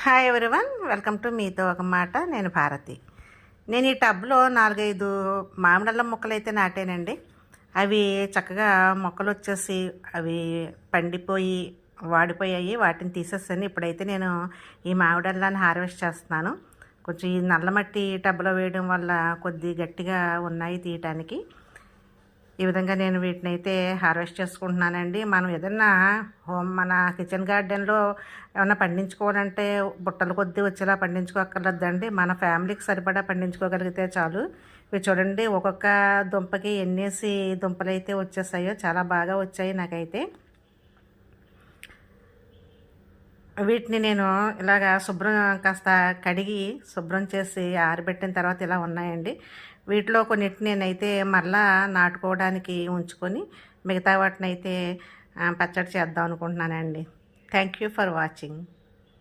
Hi everyone, welcome to మీతో ఒక మాట. నేను భారతి. నేను ఈ టబ్లో 4-5 మామిడల్లం మొక్కలు అయితే నాటానండి. అవి చక్కగా మొక్కలు వచ్చేసి అవి పండిపోయి వాడిపోయాయి. వాటిని తీసేసాను. ఇప్పుడైతే నేను ఈ మామిడల్లాన్ని హార్వెస్ట్ చేస్తున్నాను. కొంచెం ఈ నల్లమట్టి టబ్లో వేయడం వల్ల కొద్ది గట్టిగా ఉన్నాయి తీయటానికి. ఈ విధంగా నేను వీటిని అయితే హార్వెస్ట్ చేసుకుంటున్నానండి. మనం ఏదన్నా మన కిచెన్ గార్డెన్లో ఏమన్నా పండించుకోవాలంటే బుట్టల కొద్దీ వచ్చేలా పండించుకోక్కర్లేదండి. మన ఫ్యామిలీకి సరిపడా పండించుకోగలిగితే చాలు. ఇవి చూడండి, ఒక్కొక్క దుంపకి ఎన్నేసి దుంపలు అయితే వచ్చేసాయో, చాలా బాగా వచ్చాయి నాకైతే. వీటిని నేను ఇలాగా కాస్త కడిగి శుభ్రం చేసి ఆరబెట్టిన తర్వాత ఇలా ఉన్నాయండి. వీటిలో కొన్నిటిని నేనైతే మళ్ళా నాటుకోవడానికి ఉంచుకొని మిగతా వాటిని అయితే పచ్చడి చేద్దాం అనుకుంటున్నానండి. Thank you for watching.